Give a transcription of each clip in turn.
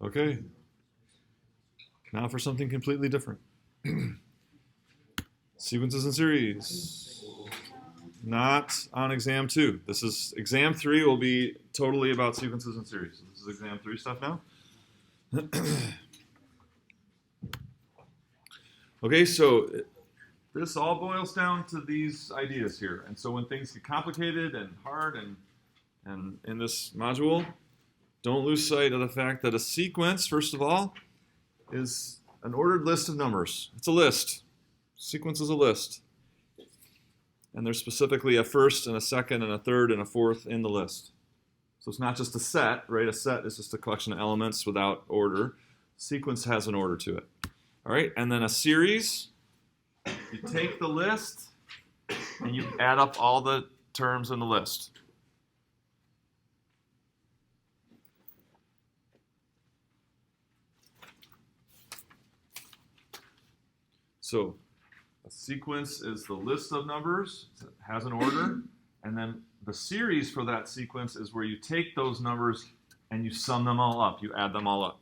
Okay, now for something completely different. Sequences and series. Not on exam 2. This is exam 3 will be totally about sequences and series. This is exam 3 stuff now. Okay, so this all boils down to these ideas here. And so when things get complicated and hard and in this module, don't lose sight of the fact that a sequence, first of all, is an ordered list of numbers. It's a list. Sequence is a list. And there's specifically a first and a second and a third and a fourth in the list. So it's not just a set, right? A set is just a collection of elements without order. Sequence has an order to it. All right, and then a series, you take the list and you add up all the terms in the list. So a sequence is the list of numbers, it has an order, and then the series for that sequence is where you take those numbers and you sum them all up, you add them all up.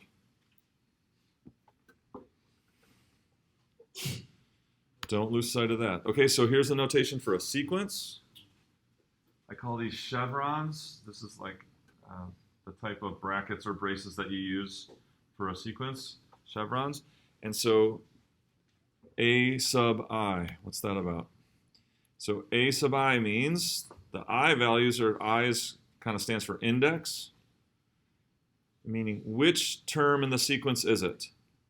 Don't lose sight of that. Okay, so here's the notation for a sequence. I call these chevrons. This is like the type of brackets or braces that you use for a sequence, chevrons. And so A sub I, what's that about? So A sub I means the I values, or I kind of stands for index, meaning which term in the sequence is it?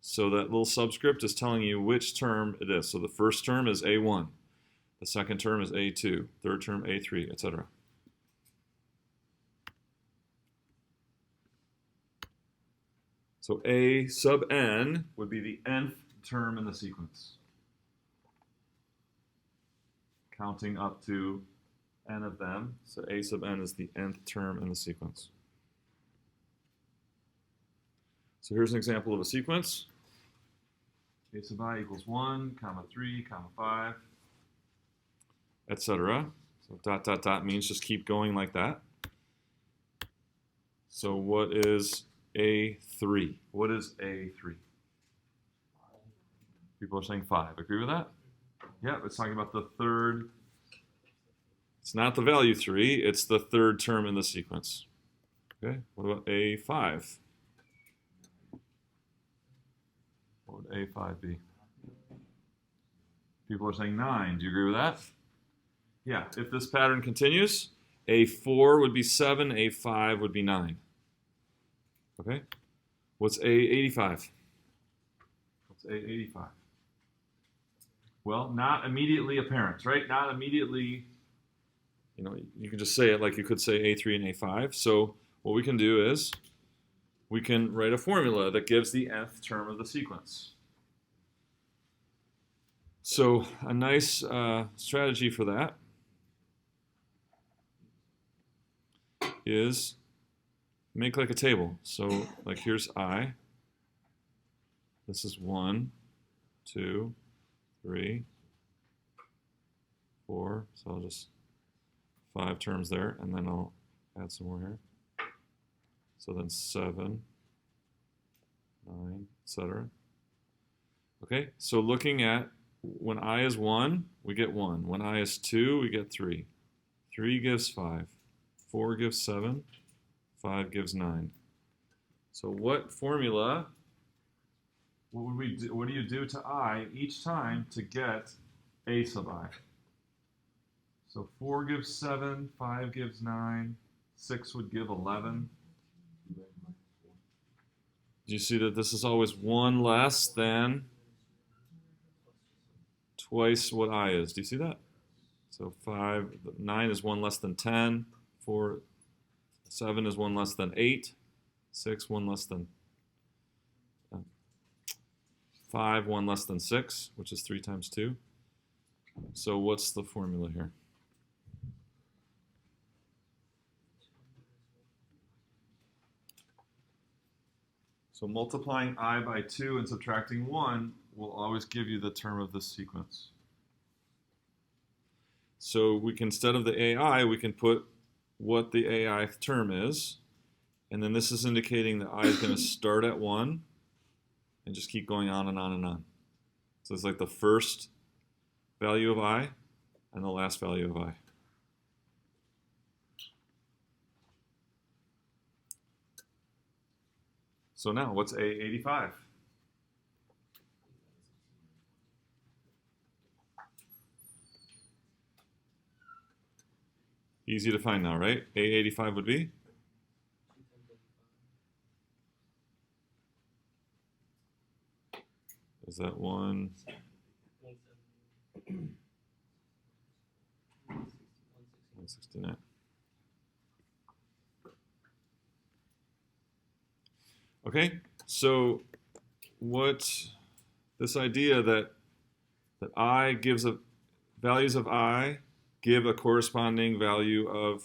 So that little subscript is telling you which term it is. So the first term is A1, the second term is A2, third term A3, etc. So A sub n would be the nth term in the sequence, counting up to n of them. So A sub n is the nth term in the sequence. So here's an example of a sequence. A sub I equals 1, comma 3, comma 5, etc. So dot, dot, dot means just keep going like that. So what is A3? What is A3? People are saying 5. Agree with that? Yeah, it's talking about the third. It's not the value 3, it's the third term in the sequence. Okay, what about A5? What would A5 be? People are saying 9. Do you agree with that? Yeah, if this pattern continues, A4 would be 7, A5 would be 9. Okay? What's A85? What's A85? Well, not immediately apparent, right? Not immediately, you can just say it like you could say A3 and A5. So what we can do is we can write a formula that gives the nth term of the sequence. So a nice strategy for that is make like a table. So like here's I. This is 1, 2, 3, 4. So I'll just 5 terms there, and then I'll add some more here. So then 7, 9, etc. Okay, so looking at when I is 1, we get 1. When I is 2, we get 3. 3 gives 5. 4 gives 7. 5 gives 9. So what formula, what do you do to I each time to get A sub I? So 4 gives 7, 5 gives 9, 6 would give 11. Do you see that this is always 1 less than twice what I is? Do you see that? So 9 is 1 less than 10, 7 is 1 less than 8, 6, 1 less than 5, 1 less than 6, which is 3 times 2. So what's the formula here? So multiplying I by 2 and subtracting 1 will always give you the term of this sequence. So we can, instead of the AI, we can put what the AI term is, And then this is indicating that I is going to start at 1 and just keep going on and on and on. So it's like the first value of I and the last value of I. So now, what's A85? Easy to find now, right? A85 would be? Is that 1? 169. Okay, so what this idea that I gives a values of I give a corresponding value of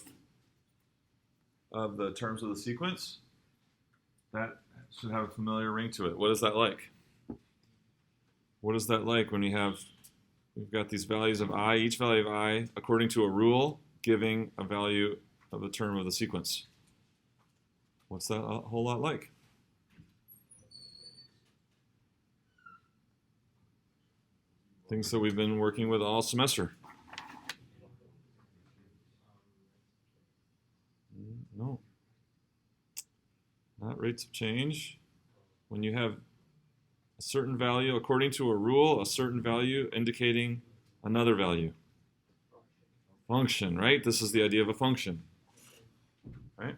the terms of the sequence, that should have a familiar ring to it. What is that like? What is that like when we've got these values of I, each value of I, according to a rule, giving a value of the term of the sequence? What's that a whole lot like? Things that we've been working with all semester. No. Not rates of change. When you have a certain value, according to a rule, a certain value indicating another value. Function, right? This is the idea of a function, right?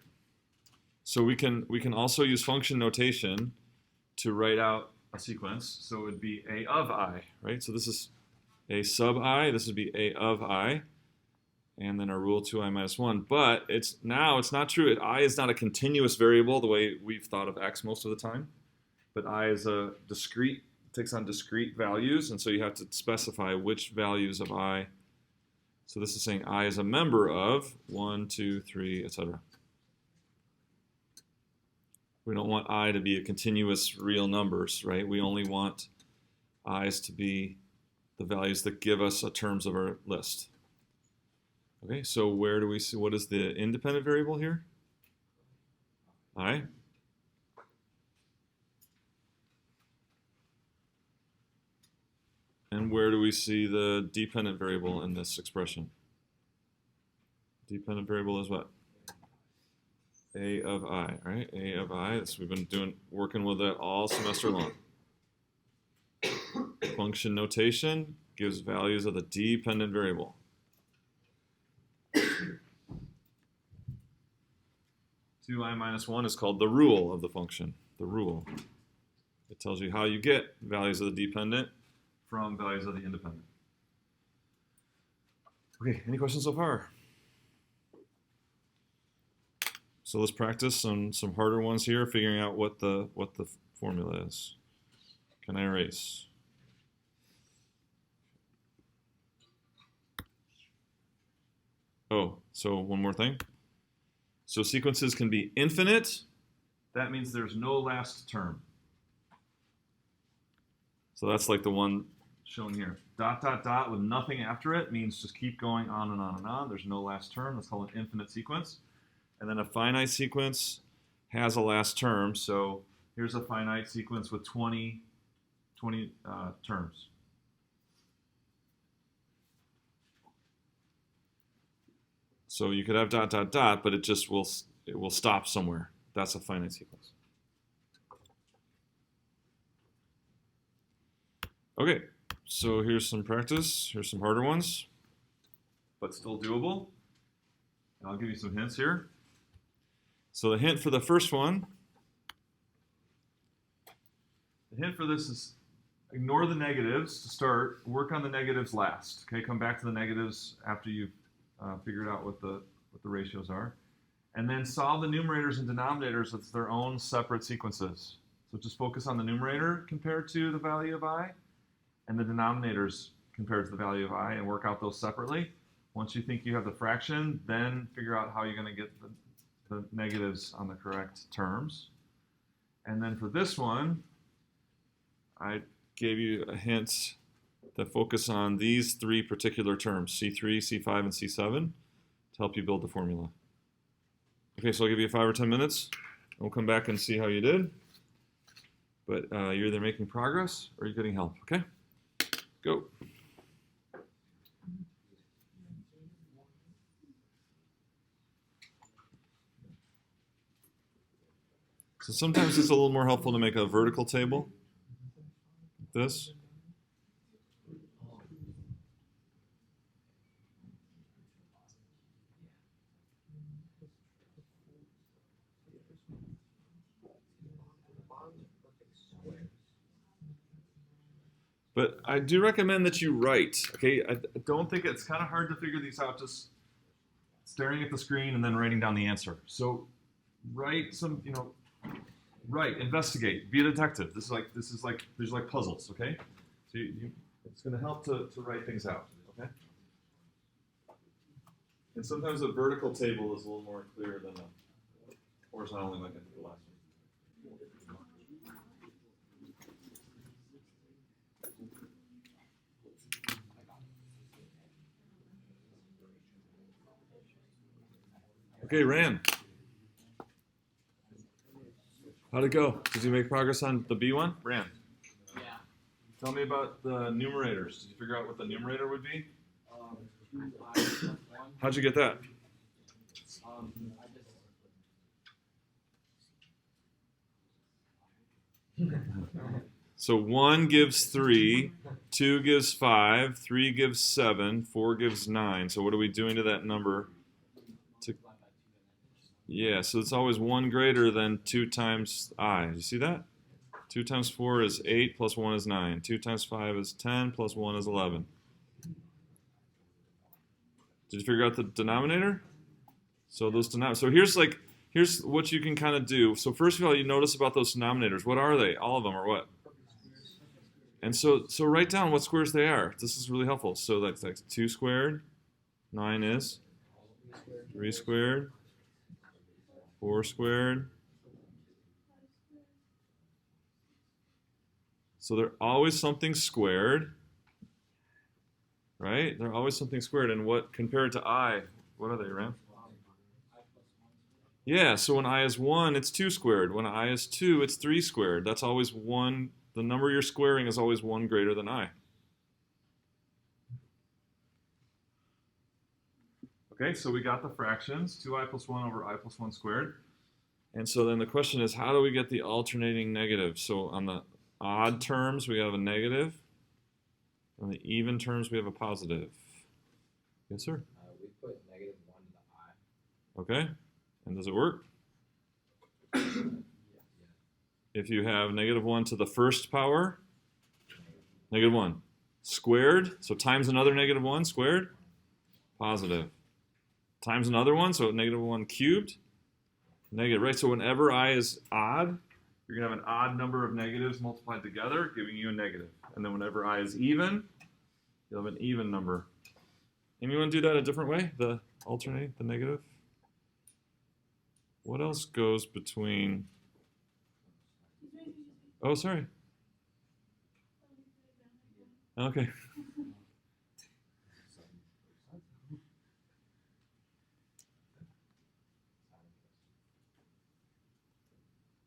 So we can also use function notation to write out a sequence. So it would be A of I, right? So this is A sub I, this would be A of I, and then our rule 2I minus 1. But it's not true. I is not a continuous variable the way we've thought of x most of the time. But I is a discrete, takes on discrete values, and so you have to specify which values of I. So this is saying I is a member of 1, 2, 3, etc. We don't want I to be a continuous real numbers, right? We only want I's to be the values that give us a terms of our list. Okay, so where do we see, what is the independent variable here? I. And where do we see the dependent variable in this expression? Dependent variable is what? A of I, right? A of I. This we've been working with it all semester long. Function notation gives values of the dependent variable. 2I minus 1 is called the rule of the function. The rule. It tells you how you get values of the dependent from values of the independent. Okay, any questions so far? So let's practice some harder ones here, figuring out what the formula is. Can I erase? Oh, so one more thing. So sequences can be infinite. That means there's no last term. So that's like the one shown here. Dot, dot, dot with nothing after it means just keep going on and on and on. There's no last term. That's called an infinite sequence. And then a finite sequence has a last term. So here's a finite sequence with 20 terms. So you could have dot, dot, dot, but it will stop somewhere. That's a finite sequence. Okay, so here's some practice. Here's some harder ones, but still doable. And I'll give you some hints here. So the hint for the first one, the hint for this is ignore the negatives to start. Work on the negatives last. Okay, come back to the negatives after you've figured out what the ratios are. And then solve the numerators and denominators with their own separate sequences. So just focus on the numerator compared to the value of I, and the denominators compared to the value of I, and work out those separately. Once you think you have the fraction, then figure out how you're going to get the negatives on the correct terms. And then for this one, I gave you a hint to focus on these three particular terms, C3, C5, and C7, to help you build the formula. Okay, so I'll give you 5 or 10 minutes. We'll come back and see how you did. But you're either making progress or you're getting help, okay? Go. So sometimes it's a little more helpful to make a vertical table, like this. But I do recommend that you write, okay? I don't think it's kind of hard to figure these out just staring at the screen and then writing down the answer. So write some, write, investigate, be a detective. This is like there's like puzzles, okay? So it's going to help to write things out, okay? And sometimes a vertical table is a little more clear than a horizontal, like I did the last one. Okay, Ran. How'd it go? Did you make progress on the B one? Ran. Yeah. Tell me about the numerators. Did you figure out what the numerator would be? 2i+1. How'd you get that? So 1 gives 3, 2 gives 5, 3 gives 7, 4 gives 9. So what are we doing to that number? Yeah, so it's always 1 greater than 2 times I. Do you see that? 2 times 4 is 8 plus 1 is 9. 2 times 5 is 10 plus 1 is 11. Did you figure out the denominator? So those so here's what you can kind of do. So first of all, you notice about those denominators. What are they? All of them are what? And so write down what squares they are. This is really helpful. So that's like 2 squared. 9 is 3 squared. 4 squared. So they're always something squared, right? They're always something squared. And what compared to I, what are they, Ram? Yeah, so when I is 1, it's 2 squared. When I is 2, it's 3 squared. That's always 1. The number you're squaring is always 1 greater than I. Okay, so we got the fractions, 2i plus 1 over I plus 1 squared. And so then the question is, how do we get the alternating negative? So on the odd terms, we have a negative. On the even terms, we have a positive. Yes, sir? We put -1 to the I. Okay, and does it work? If you have -1 to the first power, -1 squared, so times another -1 squared, positive. Times another one, so -1 cubed, negative, right? So whenever I is odd, you're going to have an odd number of negatives multiplied together, giving you a negative. And then whenever I is even, you'll have an even number. And you want to do that a different way, the alternate, the negative? What else goes between... Oh, sorry. Okay.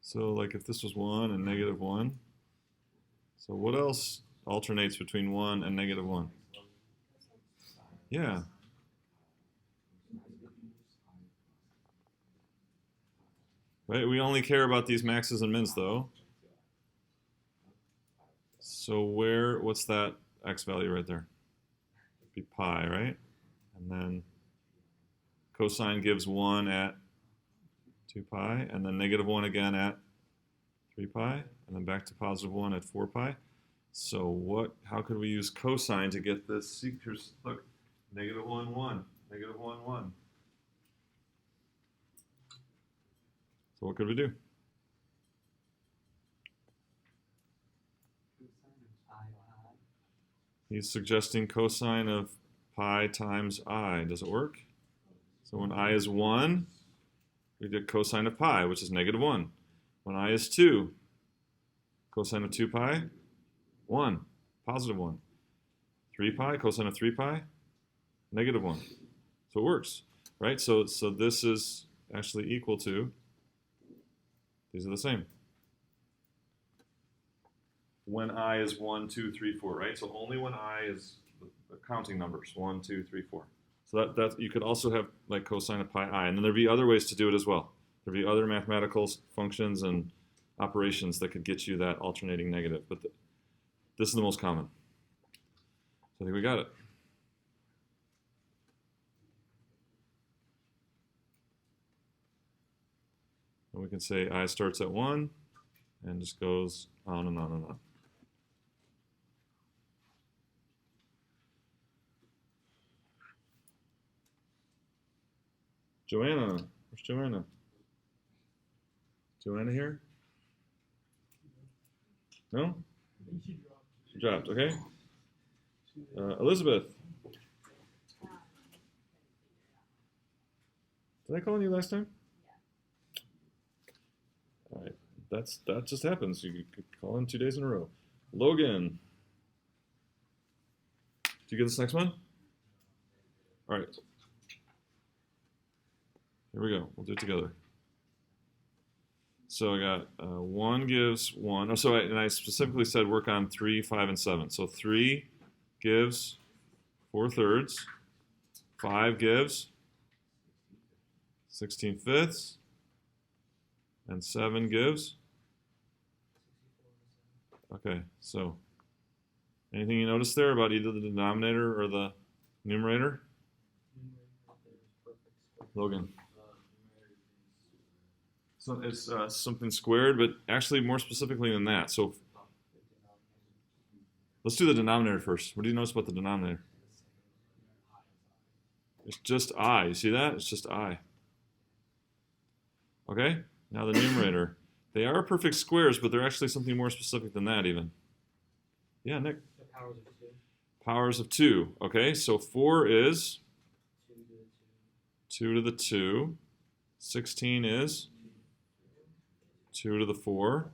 So like if this was 1 and -1, so what else alternates between 1 and -1? Yeah. Right, we only care about these maxes and mins though. So what's that x value right there? It'd be pi, right? And then cosine gives 1 at 2 pi, and then -1 again at 3 pi, and then back to +1 at 4 pi. So how could we use cosine to get this? Here's, look, -1, 1, -1, 1. So what could we do? He's suggesting cosine of pi times I. Does it work? So when I is 1, we get cosine of pi, which is -1. When I is 2, cosine of 2 pi, 1, +1. 3 pi, cosine of 3 pi, -1. So it works, right? So this is actually equal to These are the same. When I is 1, 2, 3, 4, right? So only when I is the counting numbers, 1, 2, 3, 4. So that you could also have like cosine of pi I, and then there'd be other ways to do it as well. There'd be other mathematical functions and operations that could get you that alternating negative, but this is the most common. So I think we got it. And we can say I starts at 1 and just goes on and on and on. Joanna, where's Joanna? Joanna here? No? She dropped, okay. Elizabeth. Did I call on you last time? All right, that just happens. You could call in 2 days in a row. Logan. Do you get this next one? All right. Here we go. We'll do it together. So I got 1 gives 1. Oh, so I specifically said work on 3, 5, and 7. So 3 gives 4/3. 5 gives 16/5. And 7 gives? Okay, so anything you notice there about either the denominator or the numerator? Logan. So it's something squared, but actually more specifically than that. So let's do the denominator first. What do you notice about the denominator? It's just I. You see that? It's just I. Okay? Now the numerator. They are perfect squares, but they're actually something more specific than that even. Yeah, Nick? The powers of 2. Powers of 2. Okay, so 4 is 2 to the 2. 2 to the 2. 16 is 2 to the 4.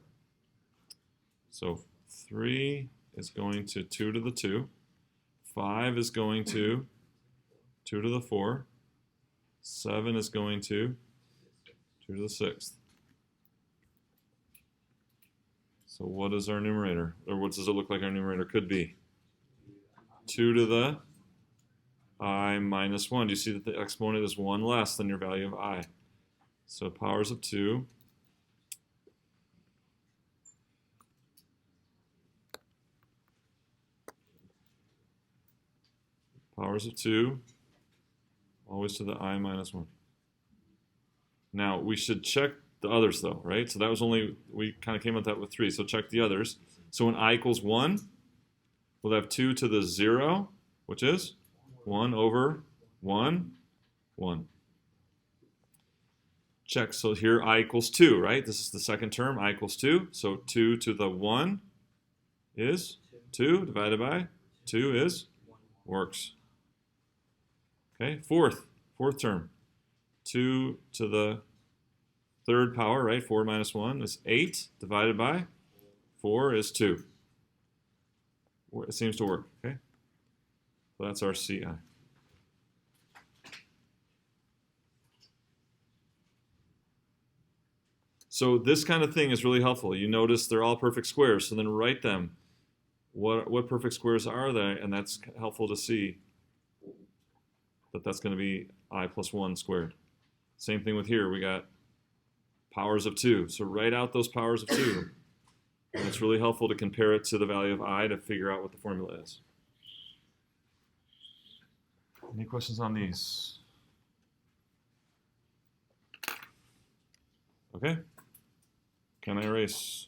So 3 is going to 2 to the 2. 5 is going to 2 to the 4. 7 is going to 2 to the 6th. So what is our numerator? Or what does it look like our numerator could be? 2 to the I minus 1. Do you see that the exponent is 1 less than your value of I? So powers of 2. Powers of 2, always to the I minus 1. Now, we should check the others, though, right? So that was only, we kind of came up with that with 3, so check the others. So when I equals 1, we'll have 2 to the 0, which is 1 over 1, 1. Check, so here I equals 2, right? This is the second term, I equals 2. So 2 to the 1 is 2 divided by 2 is works. Okay, fourth term. 2 to the third power, right? 4 minus 1 is 8 divided by 4 is 2. It seems to work, okay? So that's our CI. So this kind of thing is really helpful. You notice they're all perfect squares, so then write them. What perfect squares are they? And that's helpful to see that that's going to be I plus 1 squared. Same thing with here. We got powers of 2. So write out those powers of 2. And it's really helpful to compare it to the value of I to figure out what the formula is. Any questions on these? Okay. Can I erase?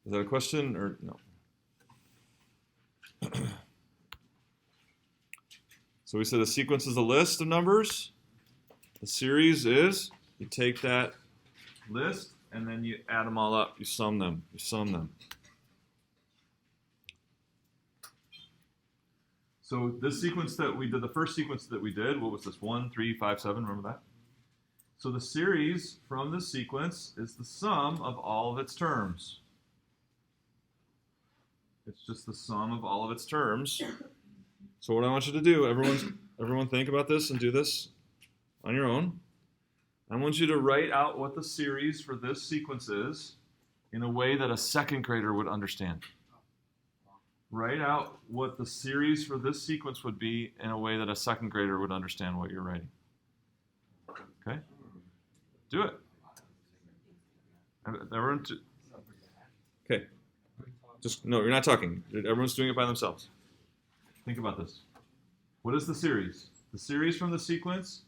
Is that a question or no? So we said a sequence is a list of numbers. The series is you take that list and then you add them all up. You sum them. You sum them. So this sequence that we did, the first sequence that we did, what was this? 1, 3, 5, 7. Remember that? So the series from this sequence is the sum of all of its terms. It's just the sum of all of its terms. So what I want you to do, everyone think about this and do this on your own. I want you to write out what the series for this sequence is in a way that a second grader would understand. Write out what the series for this sequence would be in a way that a second grader would understand what you're writing. Okay? Do it. Everyone, okay. Just, no, you're not talking. Everyone's doing it by themselves. Think about this. What is the series? The series from the sequence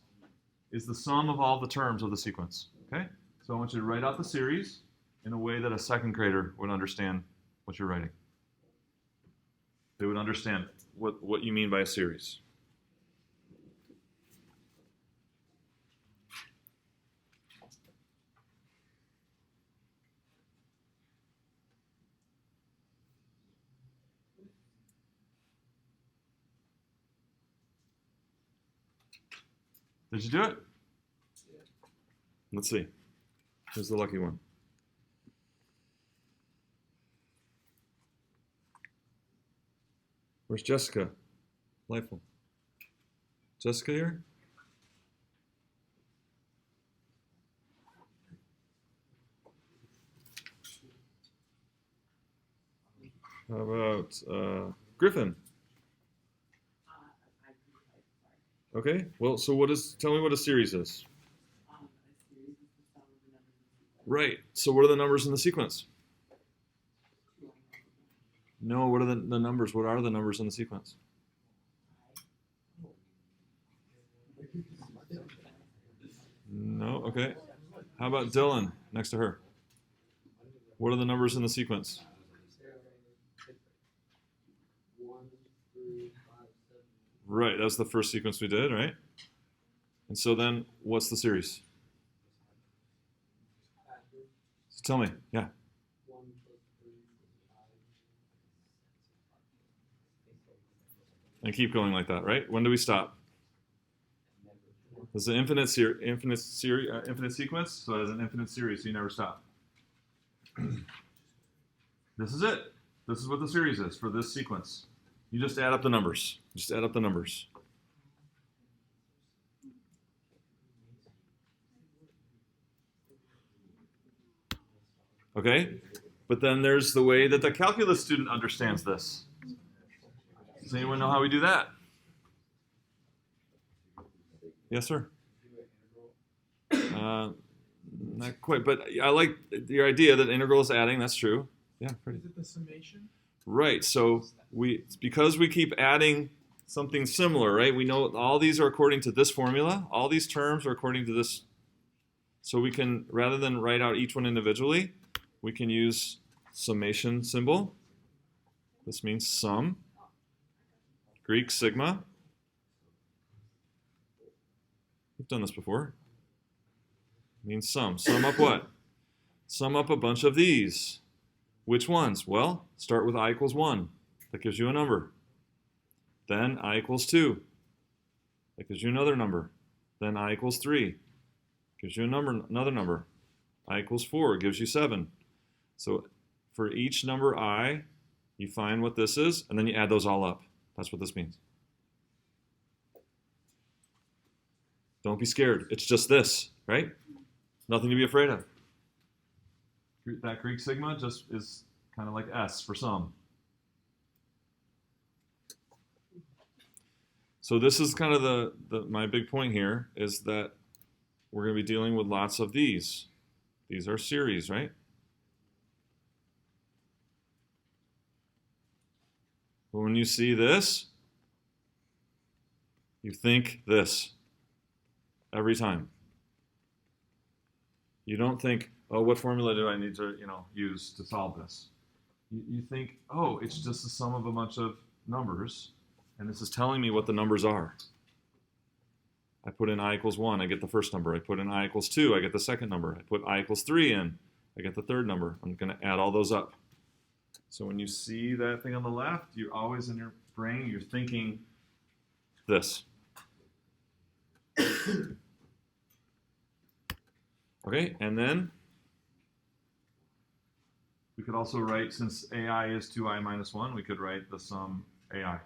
is the sum of all the terms of the sequence. Okay? So I want you to write out the series in a way that a second grader would understand what you're writing. They would understand what you mean by a series. Did you do it? Let's see. Who's the lucky one? Where's Jessica? Lightful. Jessica here? How about Griffin? Okay. Well, so tell me what a series is. Right. So what are the numbers in the sequence? No, what are the numbers? What are the numbers in the sequence? No, okay. How about Dylan next to her? What are the numbers in the sequence? 1, 3, 5, 7. Right, that's the first sequence we did, right? And so then, what's the series? So tell me, yeah. 1 plus 3 plus 5. And keep going like that, right? When do we stop? This is an infinite sequence, so it has an infinite series, so you never stop. This is it. This is what the series is for this sequence. You just add up the numbers. Just add up the numbers. Okay? But then there's the way that the calculus student understands this. Does anyone know how we do that? Yes, sir. Not quite, but I like your idea that integral is adding. That's true. Yeah, pretty. Is it the summation? Right. So because we keep adding something similar, right? We know all these are according to this formula. All these terms are according to this. So we can, rather than write out each one individually, we can use summation symbol. This means sum. Greek sigma. We've done this before. It means sum. Sum up what? Sum up a bunch of these. Which ones? Well, start with I equals 1. That gives you a number. Then I equals 2. That gives you another number. Then I equals 3. Gives you another number. I equals 4 gives you 7. So for each number I, you find what this is, and then you add those all up. That's what this means. Don't be scared. It's just this, right? Nothing to be afraid of. That Greek sigma just is kind of like S for sum. So this is kind of my big point here is that we're going to be dealing with lots of these. These are series, right? But when you see this, you think this every time. You don't think, oh, what formula do I need to, use to solve this? You think, oh, it's just the sum of a bunch of numbers, and this is telling me what the numbers are. I put in I equals 1, I get the first number. I put in I equals 2, I get the second number. I put I equals 3 in, I get the third number. I'm going to add all those up. So when you see that thing on the left, you're always in your brain, you're thinking this. Okay, and then we could also write, since AI is 2i minus 1, we could write the sum AI.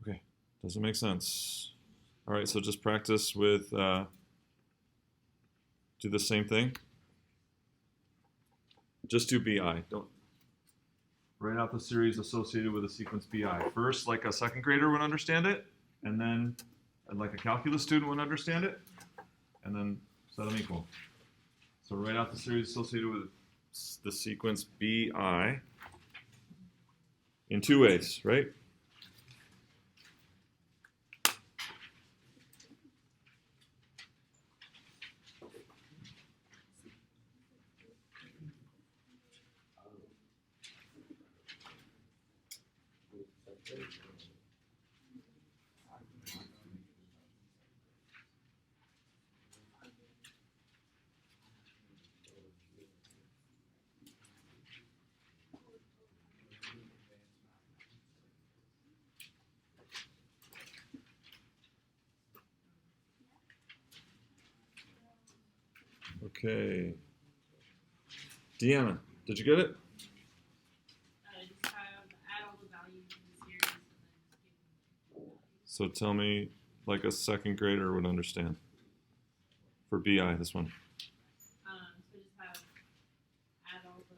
Okay, does it make sense? All right, so just practice with, do the same thing. Just do BI. Don't write out the series associated with a sequence BI. First, like a second grader would understand it, and then like a calculus student would understand it, and then set them equal. So write out the series associated with the sequence BI in two ways, right? Okay. Deanna, did you get it? Just add all the values in the series and then give them values. So tell me, like a second grader would understand. For BI, this one. So just add all the,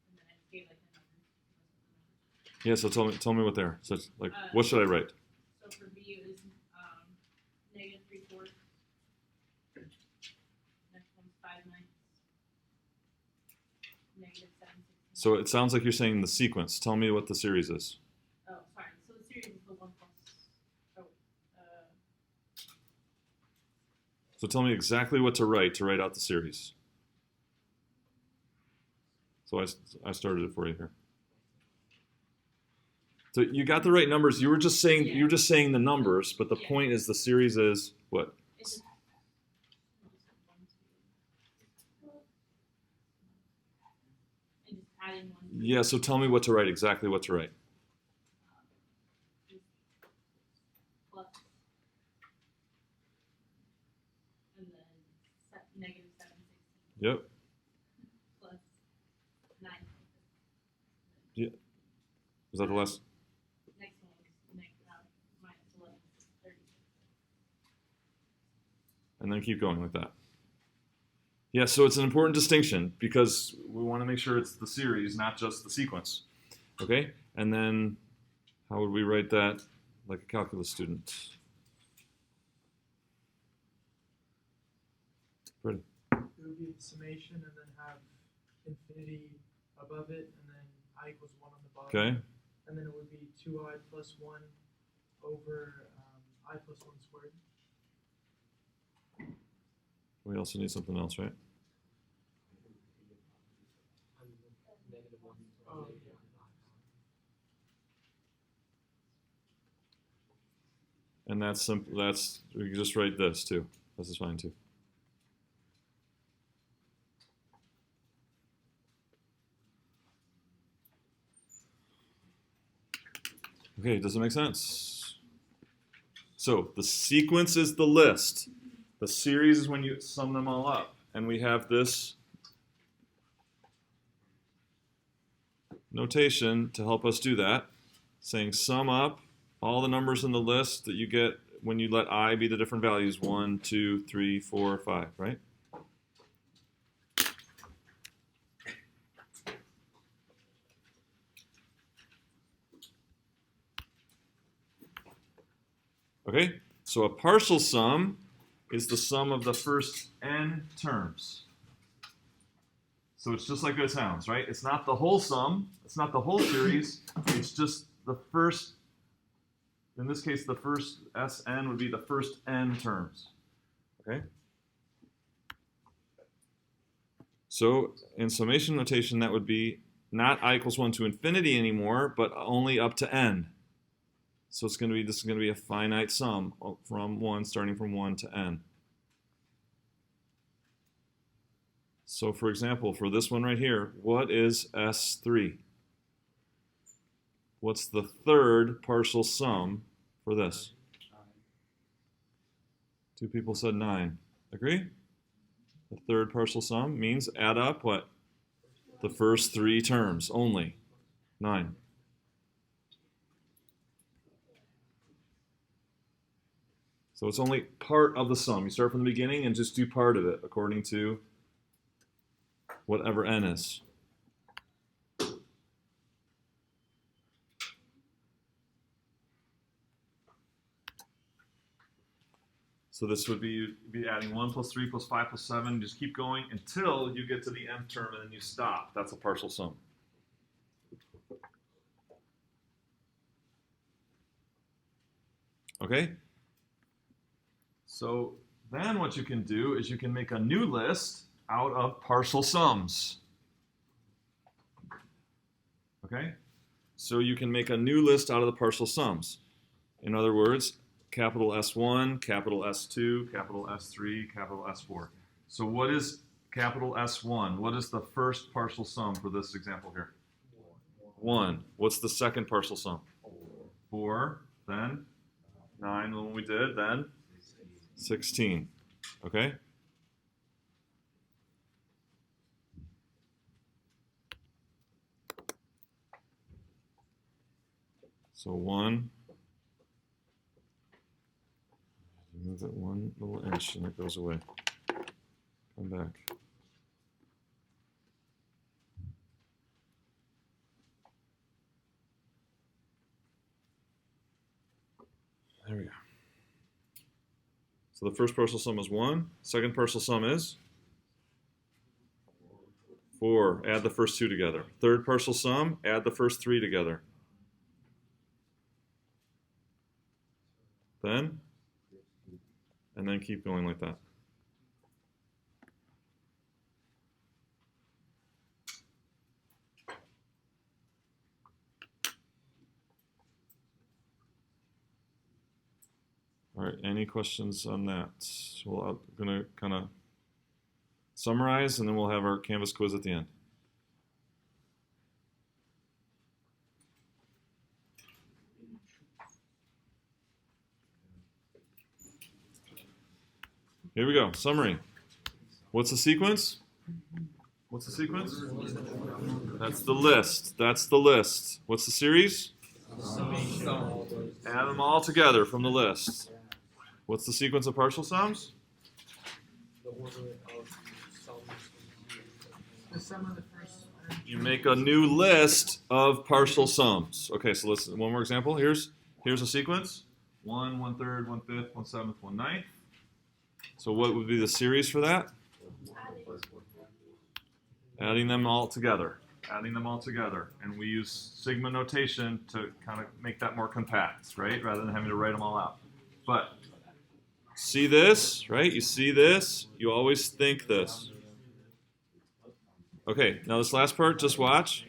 and then I just gave like the numbers. Yeah, so tell me what they are. So it's like, what should I write? So for B it was negative 3/4. Next one's 5/9. Negative 7/16. So it sounds like you're saying the sequence. Tell me what the series is. Oh, sorry. So the series is the 1 plus. So tell me exactly what to write out the series. So I started it for you here. So you got the right numbers. You were just saying the numbers, but the point is the series is what? It's just and just adding one. Yeah. So tell me what to write. Exactly what to write. Plus. And then negative 7/16. Yep. Plus 9. Yeah. Was that the last? Next one is minus 11/36. And then keep going like that. Yeah, so it's an important distinction because we want to make sure it's the series, not just the sequence. Okay? And then how would we write that like a calculus student? Pretty. It would be the summation and then have infinity above it and then I equals 1 on the bottom. Okay? And then it would be 2i plus 1 over I plus 1 squared. We also need something else, right? Negative 1. Oh, And that's simple. That's we can just write this too. This is fine too. Okay, does it make sense? So the sequence is the list. The series is when you sum them all up. And we have this notation to help us do that, saying sum up all the numbers in the list that you get when you let I be the different values, 1, 2, 3, 4, 5, right? Okay, so a partial sum is the sum of the first n terms. So it's just like it sounds, right? It's not the whole sum, it's not the whole series, it's just the first, in this case, the first Sn would be the first n terms, okay? So in summation notation, that would be not I equals 1 to infinity anymore, but only up to n. So this is going to be a finite sum from 1, starting from 1 to n. So for example, for this one right here, what is S3? What's the third partial sum for this? 2 people said 9. Agree? The third partial sum means add up what? The first 3 terms only. 9. So it's only part of the sum. You start from the beginning and just do part of it according to whatever n is. So this would be adding 1 plus 3 plus 5 plus 7. Just keep going until you get to the nth term and then you stop. That's a partial sum. Okay? So then what you can do is you can make a new list out of partial sums. Okay? So you can make a new list out of the partial sums. In other words, capital S1, capital S2, capital S3, capital S4. So what is capital S1? What is the first partial sum for this example here? 1. What's the second partial sum? 4. Then 9 when we did, then 16. Okay? So 1. Move it 1 little inch and it goes away. Come back. There we go. So the first partial sum is 1. Second partial sum is 4. Add the first 2 together. Third partial sum, add the first 3 together. Then, and then keep going like that. All right, any questions on that? Well, I'm going to kind of summarize, and then we'll have our Canvas quiz at the end. Here we go, summary. What's the sequence? What's the sequence? That's the list. That's the list. What's the series? Add them all together from the list. What's the sequence of partial sums? The order of sums. The sum of the first. You make a new list of partial sums. Okay, so let's one more example. Here's a sequence: 1, 1/3, 1/5, 1/7, 1/9. So what would be the series for that? Adding them all together. Adding them all together. And we use sigma notation to kind of make that more compact, right? Rather than having to write them all out. But see this, right? You see this, you always think this. Okay, now this last part, just watch.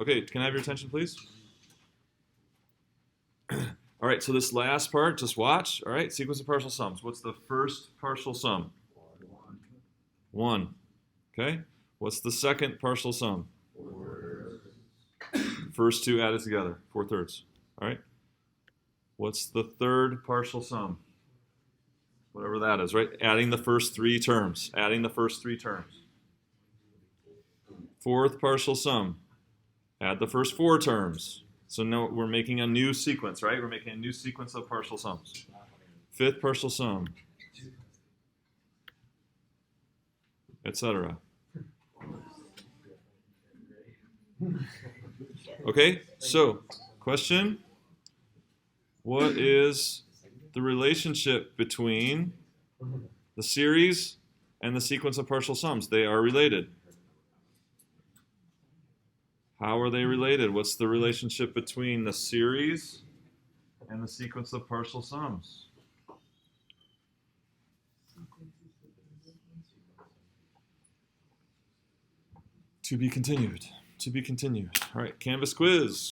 Okay, can I have your attention, please? All right, so this last part, just watch. All right, sequence of partial sums. What's the first partial sum? 1. Okay, what's the second partial sum? First 2 added together, 4/3. All right, what's the third partial sum? Whatever that is, right? Adding the first 3 terms. Adding the first 3 terms. Fourth partial sum. Add the first 4 terms. So now we're making a new sequence, right? We're making a new sequence of partial sums. Fifth partial sum, etc. Okay, so question: what is the relationship between the series and the sequence of partial sums? They are related. How are they related? What's the relationship between the series and the sequence of partial sums? To be continued. To be continued. All right, Canvas quiz.